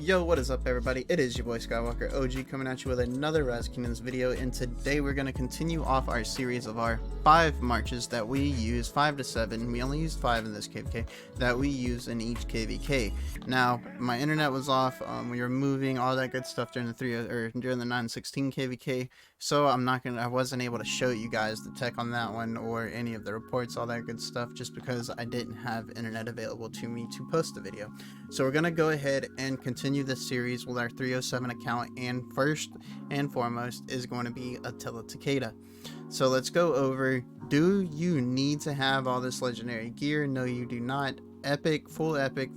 Yo, what is up everybody? It is your boy Skywalker OG coming at you with another Rise of Kingdoms video, and today we're going to continue off our series of our 5 marches that we use, 5 to 7, we only used 5 in this KVK, that we use in each KVK. Now, my internet was off, we were moving, all that good stuff during the 916 KVK, so I wasn't able to show you guys the tech on that one or any of the reports, all that good stuff, just because I didn't have internet available to me to post the video. So we're going to go ahead and continue this series with our 307 account, and first and foremost is going to be Attilla Takeda. So let's go over, do you need to have all this legendary gear? No, you do not. Full epic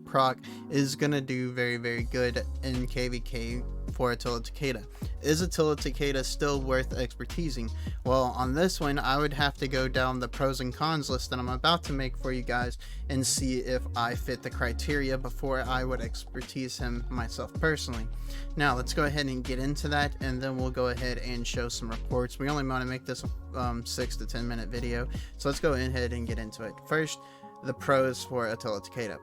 proc is going to do very, very good in KVK for Attilla Takeda. Is Attilla Takeda still worth expertising? Well, on this one, I would have to go down the pros and cons list that I'm about to make for you guys and see if I fit the criteria before I would expertise him myself personally. Now, let's go ahead and get into that, and then we'll go ahead and show some reports. We only want to make this a 6 to 10 minute video, so let's go ahead and get into it. First, the pros for Attilla Takeda.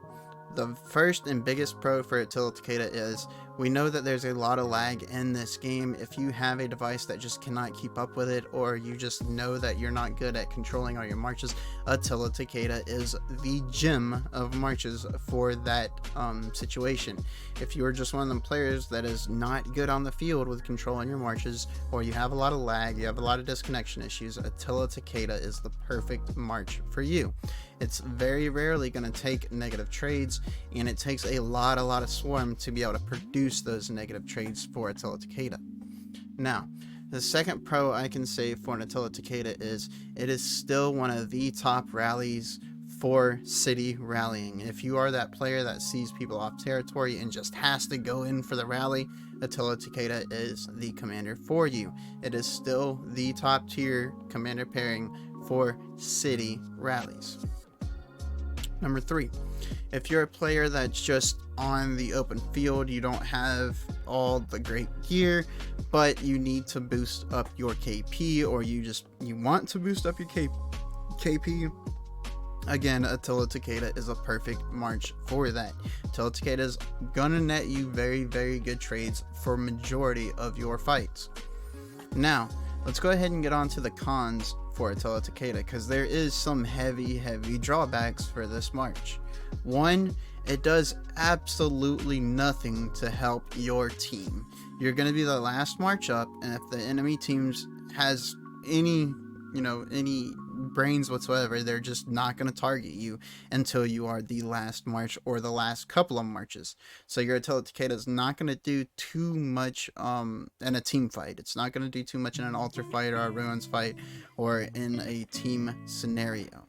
The first and biggest pro for Attilla Takeda is we know that there's a lot of lag in this game. If you have a device that just cannot keep up with it, or you just know that you're not good at controlling all your marches, Attilla Takeda is the gem of marches for that situation. If you're just one of them players that is not good on the field with controlling your marches, or you have a lot of lag, you have a lot of disconnection issues, Attilla Takeda is the perfect march for you. It's very rarely going to take negative trades, and it takes a lot of swarm to be able to produce those negative trades for Attilla Takeda. Now, the second pro I can say for Attilla Takeda is it is still one of the top rallies for city rallying. If you are that player that sees people off territory and just has to go in for the rally, Attilla Takeda is the commander for you. It is still the top tier commander pairing for city rallies. Number 3, if you're a player that's just on the open field, you don't have all the great gear, but you need to boost up your KP, or you want to boost up your KP, again, Attilla Takeda is a perfect march for that. Attilla Takeda is gonna net you very, very good trades for majority of your fights. Now, let's go ahead and get on to the cons for Attilla Takeda, because there is some heavy drawbacks for this march. One, it does absolutely nothing to help your team. You're going to be the last march up, and if the enemy teams has any brains whatsoever, they're just not going to target you until you are the last march or the last couple of marches. So your Attilla Takeda is not going to do too much in a team fight. It's not going to do too much in an altar fight or a ruins fight or in a team scenario.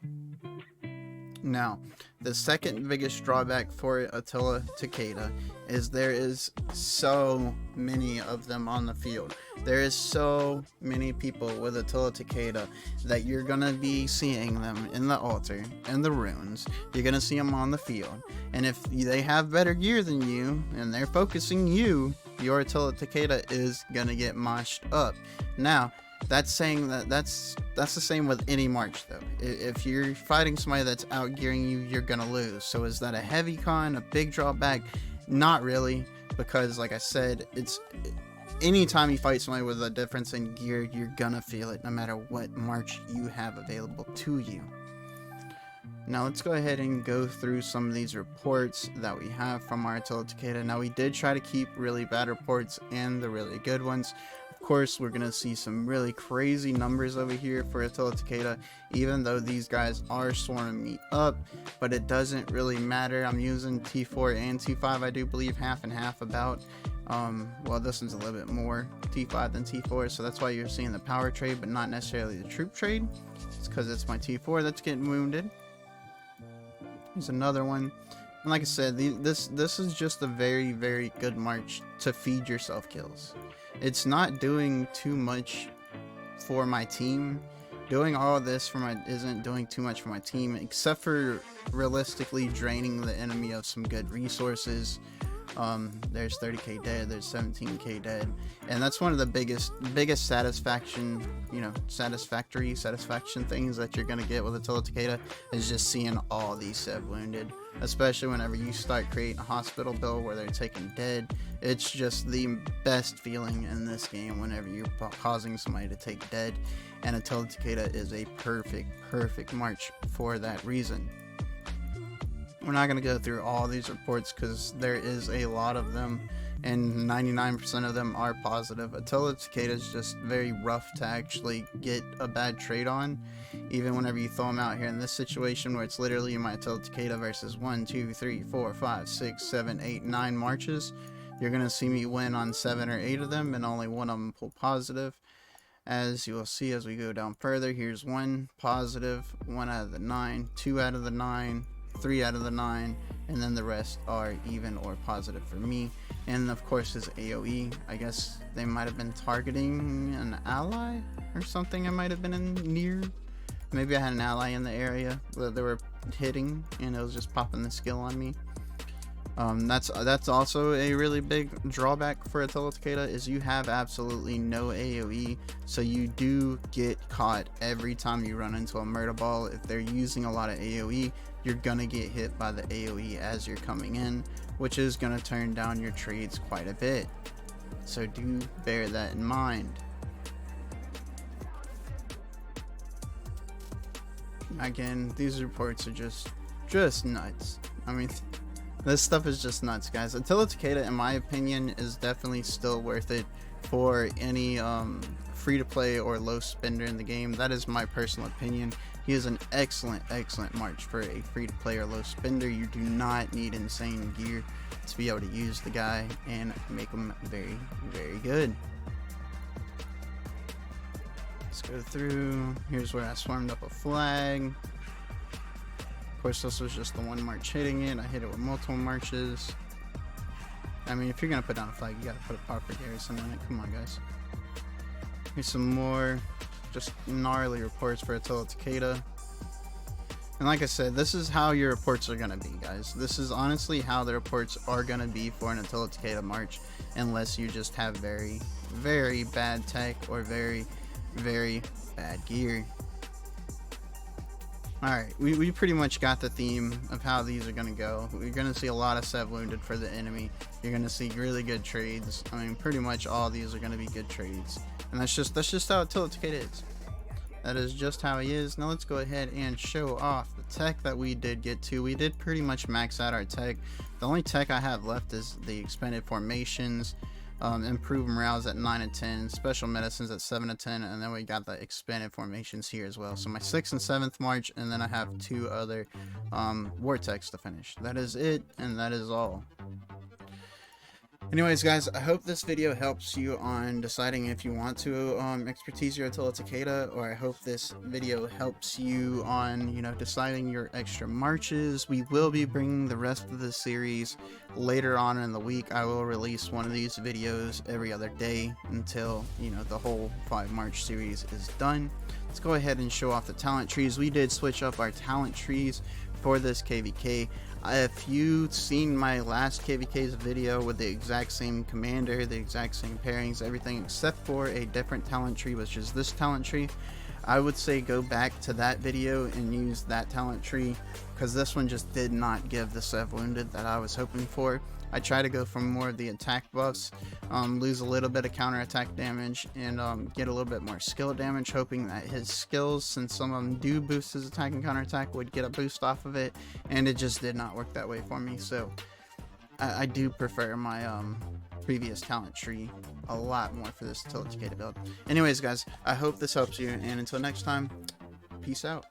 Now, the second biggest drawback for Attilla Takeda is there is so many of them on the field. There is so many people with Attilla Takeda that you're going to be seeing them in the altar and the ruins. You're going to see them on the field. And if they have better gear than you and they're focusing you, your Attilla Takeda is going to get moshed up. Now, that's saying that's the same with any march though. If you're fighting somebody that's outgearing you, you're gonna lose. So is that a heavy con, a big drawback? Not really, because like I said, anytime you fight somebody with a difference in gear, you're gonna feel it no matter what march you have available to you. Now let's go ahead and go through some of these reports that we have from our Attilla Takeda. Now we did try to keep really bad reports and the really good ones. Of course, we're going to see some really crazy numbers over here for Attilla Takeda, even though these guys are swarming me up, but it doesn't really matter. I'm using T4 and T5, I do believe, half and half about. Well, this one's a little bit more T5 than T4, so that's why you're seeing the power trade, but not necessarily the troop trade. It's because it's my T4 that's getting wounded. Here's another one. And like I said, this is just a very, very good march to feed yourself kills. It's not doing too much for my team. Doing all of this isn't doing too much for my team, except for realistically draining the enemy of some good resources, There's 30k dead, there's 17k dead, and that's one of the biggest satisfaction things that you're gonna get with Attilla Takeda, is just seeing all these Sev wounded, especially whenever you start creating a hospital build where they're taking dead. It's just the best feeling in this game whenever you're causing somebody to take dead, and Attilla Takeda is a perfect march for that reason. We're not going to go through all these reports because there is a lot of them, and 99% of them are positive. Attilla Takeda is just very rough to actually get a bad trade on, even whenever you throw him out here in this situation where it's literally my Attilla Takeda versus 1, 2, 3, 4, 5, 6, 7, 8, 9 marches. You're going to see me win on 7 or 8 of them, and only one of them pull positive. As you will see as we go down further, here's 1 positive, 1 out of the 9, 2 out of the 9, 3 out of the 9, and then the rest are even or positive for me. And of course his AoE, I guess they might have been targeting an ally or something. I might have been in near, maybe I had an ally in the area that they were hitting and it was just popping the skill on me. That's also a really big drawback for Attilla Takeda, is you have absolutely no AoE, so you do get caught every time you run into a murder ball. If they're using a lot of AoE, you're gonna get hit by the AoE as you're coming in, which is gonna turn down your trades quite a bit, so do bear that in mind. Again, these reports are just nuts. I mean, this stuff is just nuts, guys. Attilla Takeda, in my opinion, is definitely still worth it for any free-to-play or low spender in the game. That is my personal opinion. He is an excellent march for a free-to-play or low spender. You do not need insane gear to be able to use the guy and make him very good. Let's go through. Here's where I swarmed up a flag. Of course, this was just the one march hitting it. I hit it with multiple marches. I mean, if you're gonna put down a flag, you gotta put a proper garrison on it. Come on, guys. Here's some more just gnarly reports for Attilla Takeda. And like I said, this is how your reports are gonna be, guys. This is honestly how the reports are gonna be for an Attilla Takeda march, unless you just have very bad tech or very bad gear. Alright, we pretty much got the theme of how these are going to go. We're going to see a lot of Sev wounded for the enemy. You're going to see really good trades. I mean, pretty much all these are going to be good trades. And that's just how Attilla Takeda is. That is just how he is. Now let's go ahead and show off the tech that we did get to. We did pretty much max out our tech. The only tech I have left is the expanded formations. Improved morales at 9 and 10, special medicines at 7 and 10, and then we got the expanded formations here as well. So my 6th and 7th march, and then I have 2 other vortex to finish. That is it, and that is all. Anyways, guys, I hope this video helps you on deciding if you want to expertise your Attilla Takeda, or I hope this video helps you on, deciding your extra marches. We will be bringing the rest of the series later on in the week. I will release one of these videos every other day until, the whole 5 march series is done. Let's go ahead and show off the talent trees. We did switch up our talent trees for this KVK. If you've seen my last KVK's video with the exact same commander, the exact same pairings, everything except for a different talent tree, which is this talent tree, I would say go back to that video and use that talent tree, because this one just did not give the Sev wounded that I was hoping for. I try to go for more of the attack buffs, lose a little bit of counter attack damage, and get a little bit more skill damage, hoping that his skills, since some of them do boost his attack and counter attack, would get a boost off of it, and it just did not work that way for me. So I do prefer my previous talent tree a lot more for this Attilla Takeda build. Anyways, guys, I hope this helps you, and until next time, peace out.